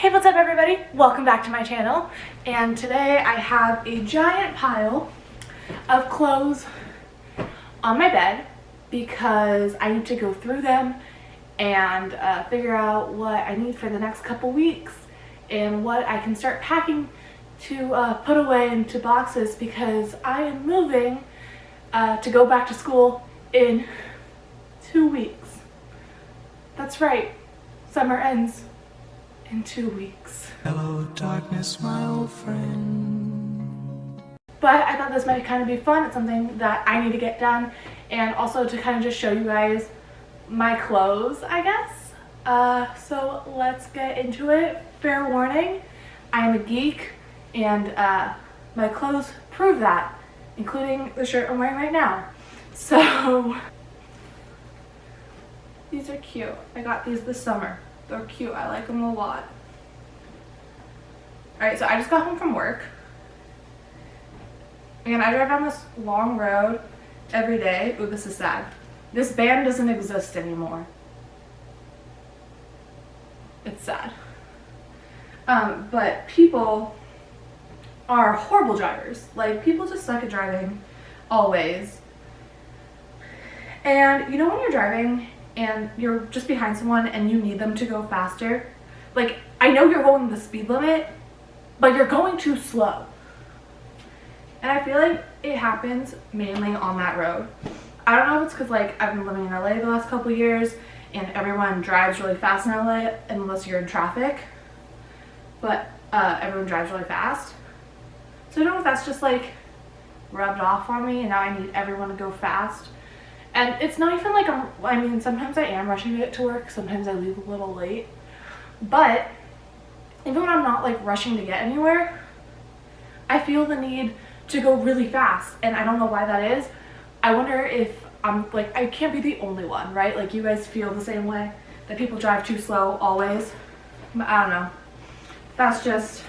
Hey, what's up everybody? Welcome back to my channel, and today I have a giant pile of clothes on my bed because I need to go through them and figure out what I need for the next couple weeks and what I can start packing to put away into boxes because I am moving to go back to school in 2 weeks. That's right, summer ends in 2 weeks. Hello darkness, my old friend. But I thought this might kind of be fun. It's something that I need to get done, and also to kind of just show you guys my clothes, I guess. So let's get into it. Fair warning, I am a geek, and my clothes prove that, including the shirt I'm wearing right now. So these are cute. I got these this summer. They're cute. I like them a lot. Alright, so I just got home from work. And I drive down this long road every day. Ooh, this is sad. This band doesn't exist anymore. It's sad. But people are horrible drivers. Like, people just suck at driving always. And you know when you're driving and you're just behind someone and you need them to go faster? Like, I know you're going the speed limit, but you're going too slow. And I feel like it happens mainly on that road. I don't know if it's because, like, I've been living in LA the last couple years and everyone drives really fast in LA unless you're in traffic. But everyone drives really fast. So I don't know if that's just, like, rubbed off on me and now I need everyone to go fast. And it's not even like I mean, sometimes I am rushing to get to work, sometimes I leave a little late. But even when I'm not like rushing to get anywhere, I feel the need to go really fast, and I don't know why that is. I wonder if I'm like, I can't be the only one, right? Like, you guys feel the same way, that people drive too slow always. But I don't know. That's just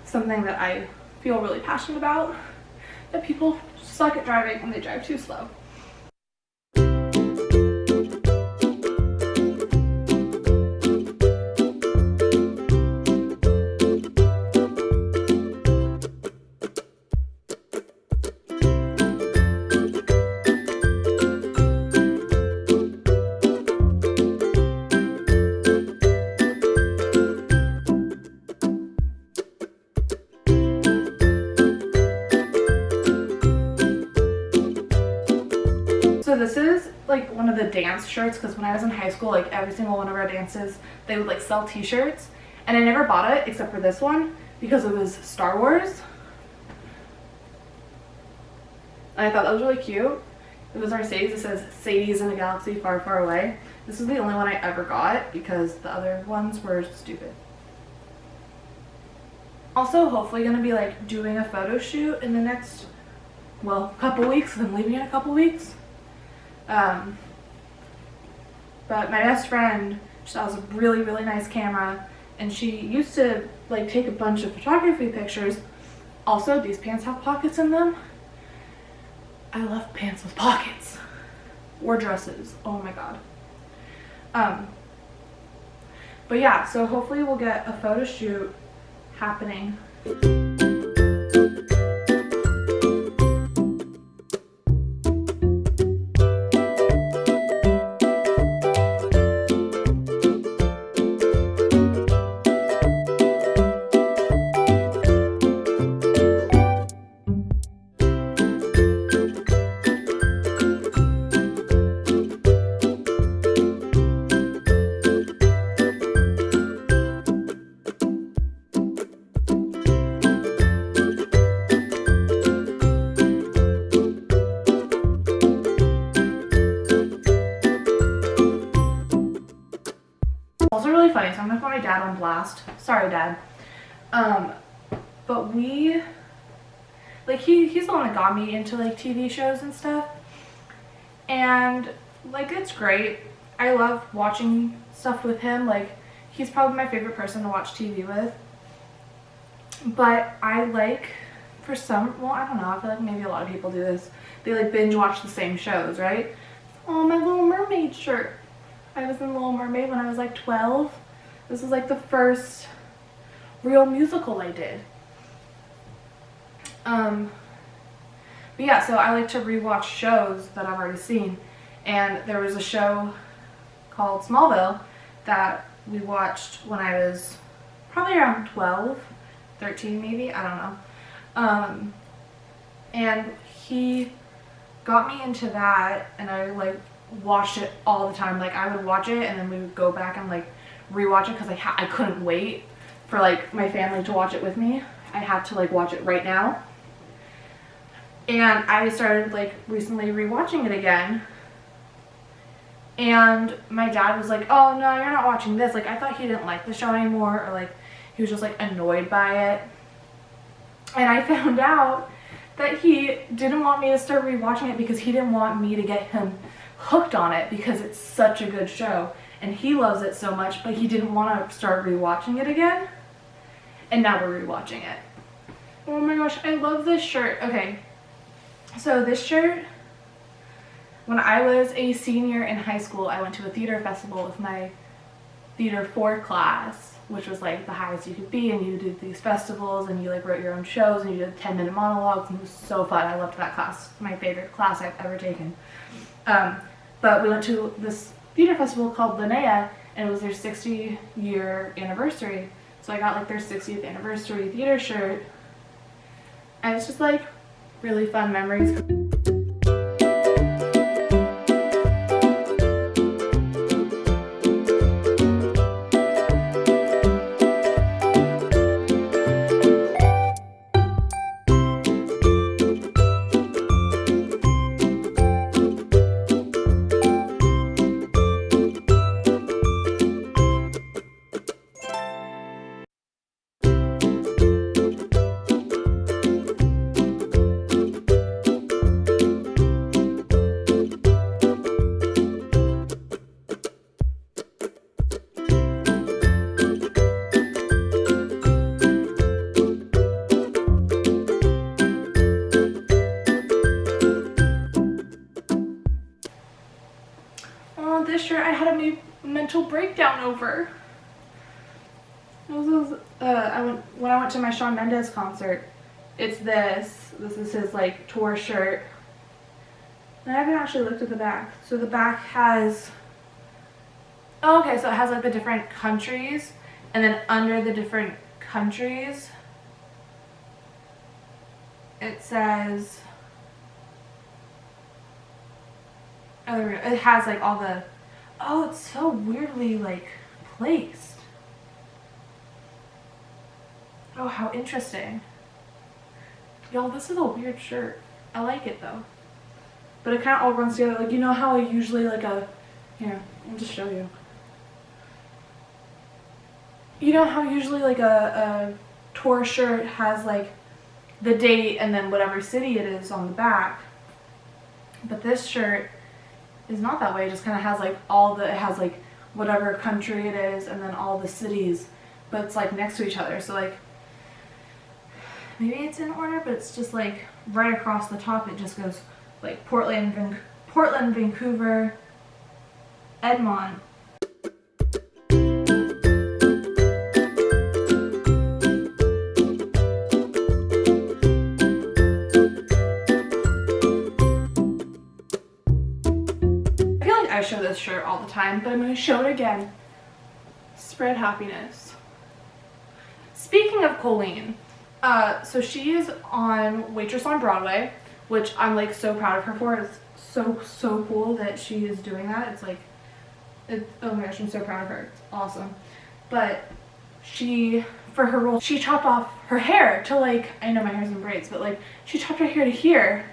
something that I feel really passionate about, that people suck at driving when they drive too slow. So this is like one of the dance shirts, because when I was in high school, like every single one of our dances, they would like sell t-shirts, and I never bought it except for this one because it was Star Wars. And I thought that was really cute. It was Mercedes. It says Sadie's in a galaxy far, far away. This is the only one I ever got because the other ones were stupid. Also, hopefully gonna be like doing a photo shoot in the next, well, couple weeks, then leaving in a couple weeks. But my best friend, she has a really, really nice camera, and she used to like take a bunch of photography pictures. Also, these pants have pockets in them. I love pants with pockets. Or dresses. Oh my god. But yeah, so hopefully we'll get a photo shoot happening. Also really funny, so I'm gonna put my dad on blast. Sorry, Dad. But we, like, he's the one that got me into like TV shows and stuff, and like, it's great. I love watching stuff with him. Like, he's probably my favorite person to watch TV with. But I like, for some, well, I don't know, I feel like maybe a lot of people do this. They like binge watch the same shows, right? Oh, my Little Mermaid shirt. I was in Little Mermaid when I was like 12. This was like the first real musical I did. But yeah, so I like to rewatch shows that I've already seen. And there was a show called Smallville that we watched when I was probably around 12, 13 maybe, I don't know. And he got me into that, and I like watched it all the time. Like I would watch it and then we would go back and like rewatch it because I couldn't wait for like my family to watch it with me. I had to like watch it right now. And I started like recently rewatching it again. And my dad was like, oh no, you're not watching this. Like I thought he didn't like the show anymore, or like he was just like annoyed by it. And I found out that he didn't want me to start rewatching it because he didn't want me to get him hooked on it because it's such a good show. And he loves it so much, but he didn't want to start rewatching it again. And now we're rewatching it. Oh my gosh, I love this shirt. Okay, so this shirt, when I was a senior in high school, I went to a theater festival with my theater 4 class, which was like the highest you could be, and you did these festivals and you like wrote your own shows and you did 10-minute monologues, and it was so fun. I loved that class. My favorite class I've ever taken. But we went to this theater festival called Linnea, and it was their 60-year anniversary. So I got like their 60th anniversary theater shirt, and it's just like really fun memories. This shirt I had a mental breakdown over. This was, when I went to my Shawn Mendes concert. It's this. This is his like tour shirt. And I haven't actually looked at the back. So the back has, oh, okay, so it has like the different countries, and then under the different countries it says, oh, there we go. It has like all the, oh, it's so weirdly like placed. Oh, how interesting. Y'all, this is a weird shirt. I like it though. But it kind of all runs together. Like, you know how I usually like a, here, I'll just show you. You know how usually like a tour shirt has like the date and then whatever city it is on the back. But this shirt is not that way. It just kind of has like all the, it has like whatever country it is and then all the cities, but it's like next to each other. So like, maybe it's in order, but it's just like right across the top. It just goes like Portland, Vancouver, Edmont. I show this shirt all the time, but I'm going to show it again. Spread happiness. Speaking of Colleen, so she is on Waitress on Broadway, which I'm like so proud of her for. It's so cool that she is doing that. It's like, oh my gosh, I'm so proud of her. It's awesome. But she, for her role, she chopped off her hair to like, I know my hair's in braids, but like she chopped her hair to here,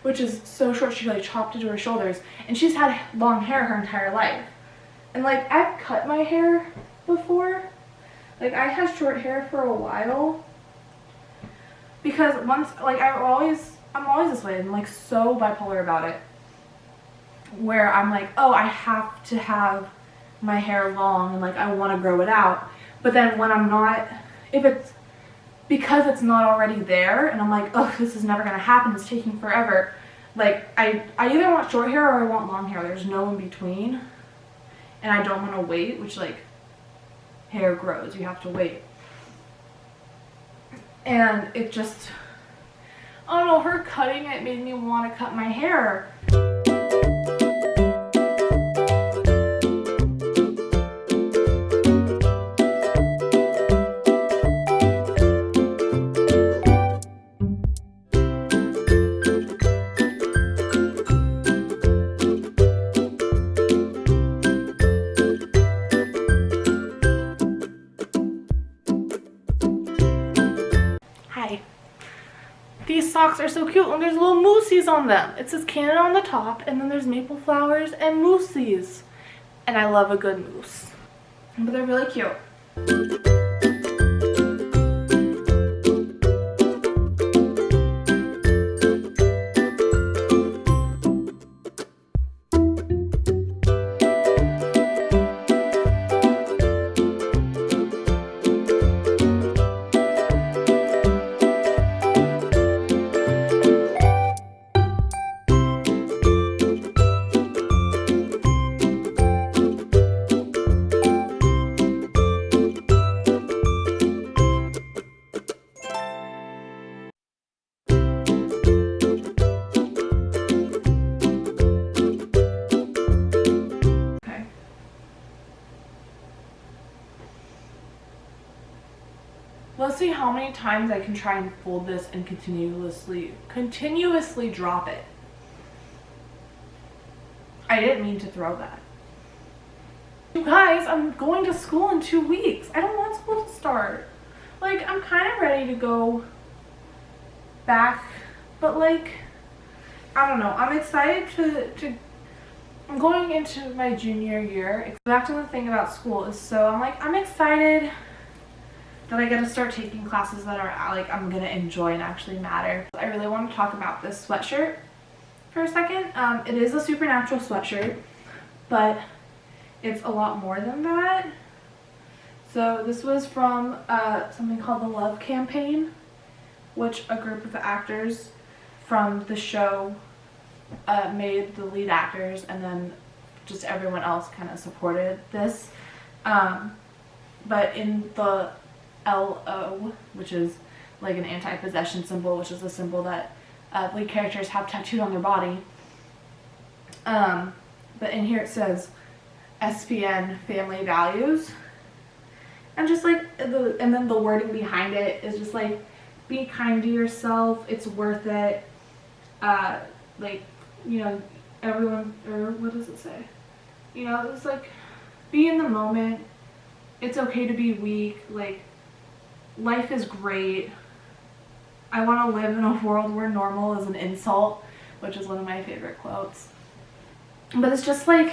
which is so short. She like chopped it to her shoulders, and she's had long hair her entire life. And like, I've cut my hair before. Like, I had short hair for a while because once, like, I'm always this way. I'm like so bipolar about it, where I'm like, oh, I have to have my hair long and like I want to grow it out. But then when I'm not, if it's because it's not already there and I'm like, oh, this is never gonna happen, it's taking forever, like I either want short hair or I want long hair. There's no in between, and I don't want to wait, which like hair grows. You have to wait. And it just, I don't know, her cutting it made me want to cut my hair. Hi. These socks are so cute, and there's little moosies on them. It says Canada on the top, and then there's maple flowers and moosies. And I love a good moose. But they're really cute. Let's see how many times I can try and fold this and continuously drop it. I didn't mean to throw that. You guys, I'm going to school in 2 weeks. I don't want school to start. Like, I'm kind of ready to go back, but like, I don't know. I'm excited I'm going into my junior year. Back to the thing about school is, so I'm excited that I get to start taking classes that are like I'm gonna enjoy and actually matter. I really want to talk about this sweatshirt for a second. It is a supernatural sweatshirt, but it's a lot more than that. So this was from something called the Love Campaign, which a group of actors from the show made the lead actors, and then just everyone else kind of supported this. But in the LO, which is like an anti-possession symbol, which is a symbol that lead characters have tattooed on their body. But in here it says SPN family values, and just like and then the wording behind it is just like, be kind to yourself, it's worth it. Like, you know, everyone, or what does it say? You know, it's like, be in the moment. It's okay to be weak. Like, life is great. I want to live in a world where normal is an insult, which is one of my favorite quotes. But it's just like,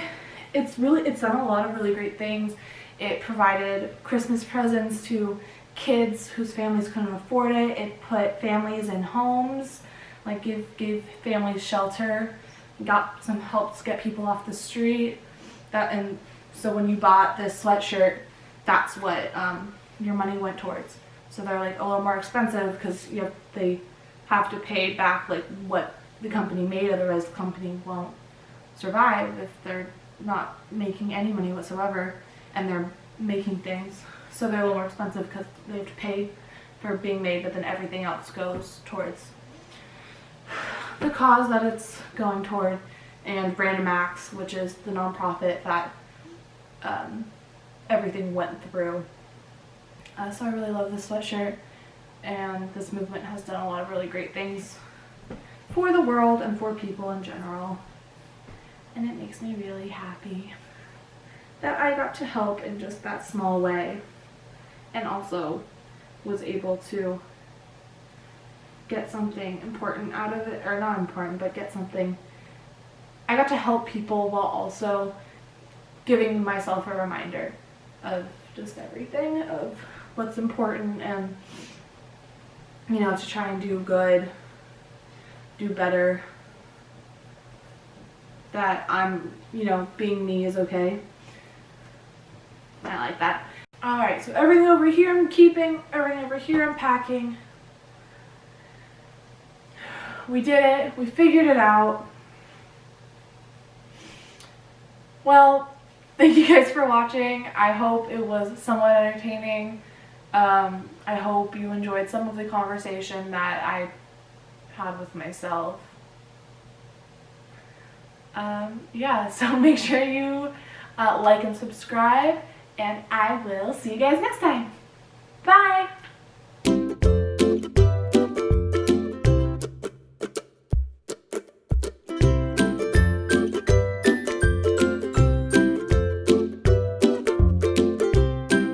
it's done a lot of really great things. It provided Christmas presents to kids whose families couldn't afford it. It put families in homes, like gave families shelter, got some help to get people off the street. And so when you bought this sweatshirt, that's what your money went towards. So they're like a little more expensive because they have to pay back like what the company made, otherwise the company won't survive if they're not making any money whatsoever and they're making things. So they're a little more expensive because they have to pay for being made, but then everything else goes towards the cause that it's going toward. And Brandon Max, which is the nonprofit that everything went through. So I really love this sweatshirt, and this movement has done a lot of really great things for the world and for people in general. And it makes me really happy that I got to help in just that small way, and also was able to get something important out of it, or not important, but get something. I got to help people while also giving myself a reminder of just everything, of what's important, and you know, to try and do good, do better, that I'm, you know, being me is okay. I like that. Alright, so everything over here I'm keeping, everything over here I'm packing. We did it, we figured it out. Well, thank you guys for watching. I hope it was somewhat entertaining. I hope you enjoyed some of the conversation that I had with myself. Yeah, so make sure you like and subscribe, and I will see you guys next time. Bye!